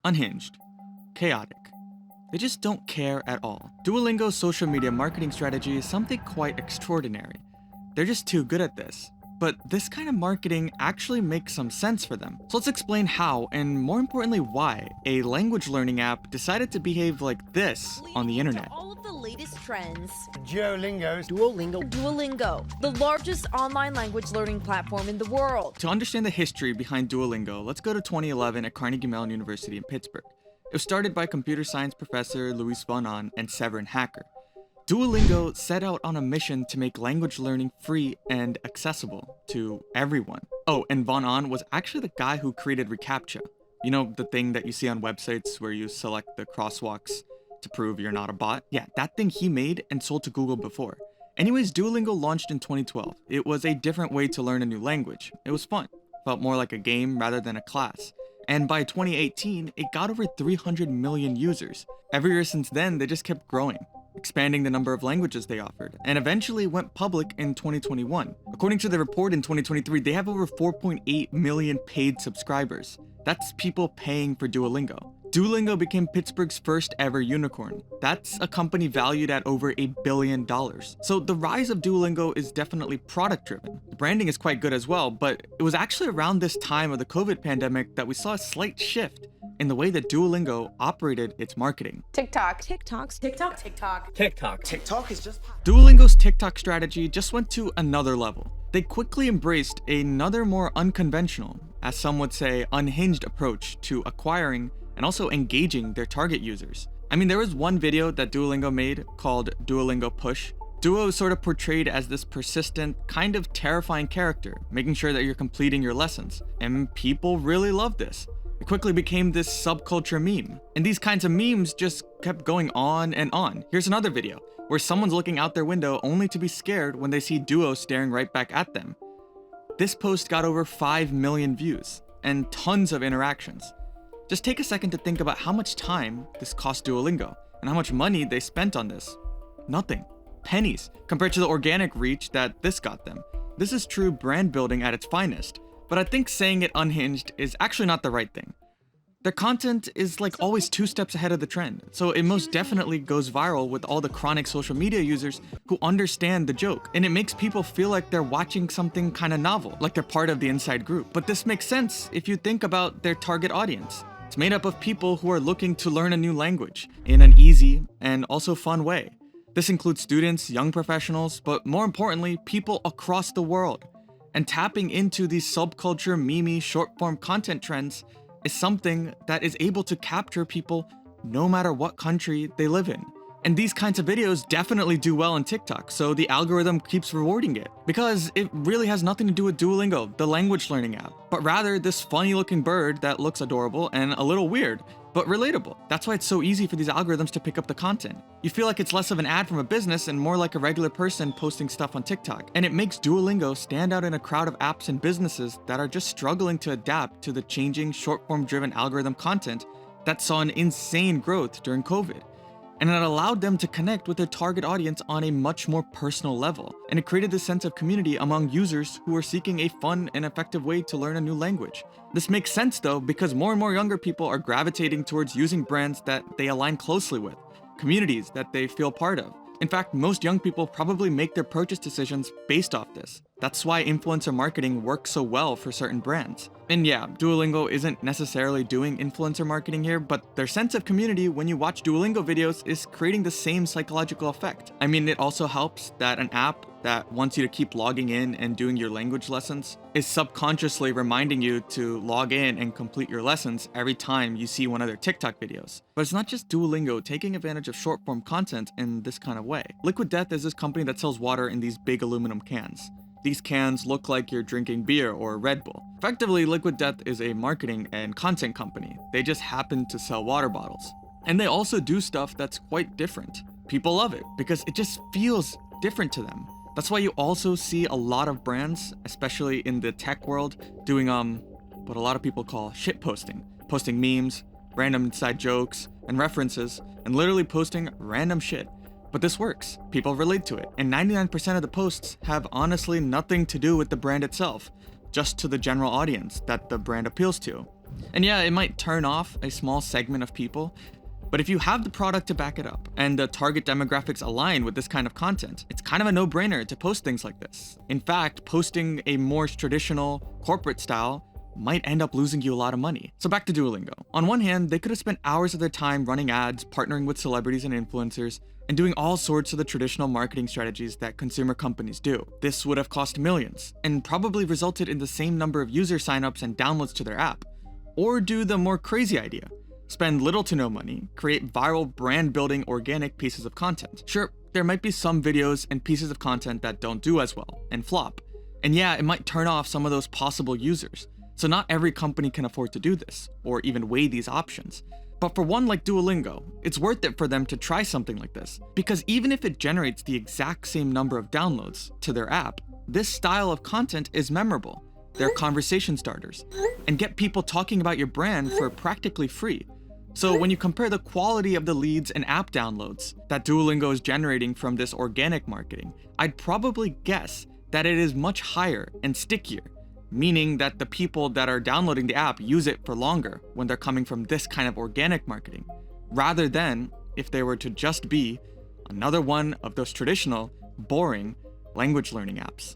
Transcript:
Unhinged. Chaotic. They just don't care at all. Duolingo's social media marketing strategy is something quite extraordinary. They're just too good at this. But this kind of marketing actually makes some sense for them. So let's explain how, and more importantly why, a language learning app decided to behave like this on the internet. All of the latest trends. Duolingo, the largest online language learning platform in the world. To understand the history behind Duolingo, let's go to 2011 at Carnegie Mellon University in Pittsburgh. It was started by computer science professor Luis von Ahn and Severin Hacker. Duolingo set out on a mission to make language learning free and accessible to everyone. Oh, and von Ahn was actually the guy who created reCAPTCHA. You know, the thing that you see on websites where you select the crosswalks to prove you're not a bot? Yeah, that thing he made and sold to Google before. Anyways, Duolingo launched in 2012. It was a different way to learn a new language. It was fun. Felt more like a game rather than a class. And by 2018, it got over 300 million users. Every year since then, they just kept growing, expanding the number of languages they offered, and eventually went public in 2021. According to the report in 2023, they have over 4.8 million paid subscribers. That's people paying for Duolingo. Duolingo became Pittsburgh's first ever unicorn. That's a company valued at over $1 billion. So the rise of Duolingo is definitely product driven. The branding is quite good as well, but it was actually around this time of the COVID pandemic that we saw a slight shift in the way that Duolingo operated its marketing. TikTok is just... Duolingo's TikTok strategy just went to another level. They quickly embraced another more unconventional, as some would say, unhinged approach to acquiring and also engaging their target users. I mean, there was one video that Duolingo made called Duolingo Push. Duo is sort of portrayed as this persistent, kind of terrifying character, making sure that you're completing your lessons. And people really loved this. It quickly became this subculture meme. And these kinds of memes just kept going on and on. Here's another video, where someone's looking out their window only to be scared when they see Duo staring right back at them. This post got over 5 million views, and tons of interactions. Just take a second to think about how much time this cost Duolingo, and how much money they spent on this. Nothing. Pennies, compared to the organic reach that this got them. This is true brand building at its finest, but I think saying it unhinged is actually not the right thing. Their content is like always 2 steps ahead of the trend, so it most definitely goes viral with all the chronic social media users who understand the joke, and it makes people feel like they're watching something kind of novel, like they're part of the inside group. But this makes sense if you think about their target audience. It's made up of people who are looking to learn a new language in an easy and also fun way. This includes students, young professionals, but more importantly, people across the world. And tapping into these subculture, meme, short-form content trends is something that is able to capture people no matter what country they live in. And these kinds of videos definitely do well on TikTok, so the algorithm keeps rewarding it. Because it really has nothing to do with Duolingo, the language learning app, but rather this funny looking bird that looks adorable and a little weird, but relatable. That's why it's so easy for these algorithms to pick up the content. You feel like it's less of an ad from a business and more like a regular person posting stuff on TikTok. And it makes Duolingo stand out in a crowd of apps and businesses that are just struggling to adapt to the changing short-form driven algorithm content that saw an insane growth during COVID. And it allowed them to connect with their target audience on a much more personal level. And it created this sense of community among users who are seeking a fun and effective way to learn a new language. This makes sense though, because more and more younger people are gravitating towards using brands that they align closely with, communities that they feel part of. In fact, most young people probably make their purchase decisions based off this. That's why influencer marketing works so well for certain brands. And yeah, Duolingo isn't necessarily doing influencer marketing here, but their sense of community when you watch Duolingo videos is creating the same psychological effect. I mean, it also helps that an app that wants you to keep logging in and doing your language lessons is subconsciously reminding you to log in and complete your lessons every time you see one of their TikTok videos. But it's not just Duolingo taking advantage of short form content in this kind of way. Liquid Death is this company that sells water in these big aluminum cans. These cans look like you're drinking beer or Red Bull. Effectively, Liquid Death is a marketing and content company. They just happen to sell water bottles. And they also do stuff that's quite different. People love it because it just feels different to them. That's why you also see a lot of brands, especially in the tech world, doing what a lot of people call shit posting. Posting memes, random inside jokes, and references, and literally posting random shit. But this works. People relate to it. And 99% of the posts have honestly nothing to do with the brand itself, just to the general audience that the brand appeals to. And yeah, it might turn off a small segment of people, but if you have the product to back it up and the target demographics align with this kind of content, it's kind of a no-brainer to post things like this. In fact, posting a more traditional corporate style might end up losing you a lot of money. So back to Duolingo. On one hand, they could have spent hours of their time running ads, partnering with celebrities and influencers, and doing all sorts of the traditional marketing strategies that consumer companies do. This would have cost millions, and probably resulted in the same number of user signups and downloads to their app. Or do the more crazy idea. Spend little to no money, create viral brand-building organic pieces of content. Sure, there might be some videos and pieces of content that don't do as well, and flop. And yeah, it might turn off some of those possible users. So not every company can afford to do this, or even weigh these options. But for one like Duolingo, it's worth it for them to try something like this, because even if it generates the exact same number of downloads to their app, this style of content is memorable. They're conversation starters, and get people talking about your brand for practically free. So when you compare the quality of the leads and app downloads that Duolingo is generating from this organic marketing, I'd probably guess that it is much higher and stickier, meaning that the people that are downloading the app use it for longer when they're coming from this kind of organic marketing, rather than if they were to just be another one of those traditional, boring language learning apps.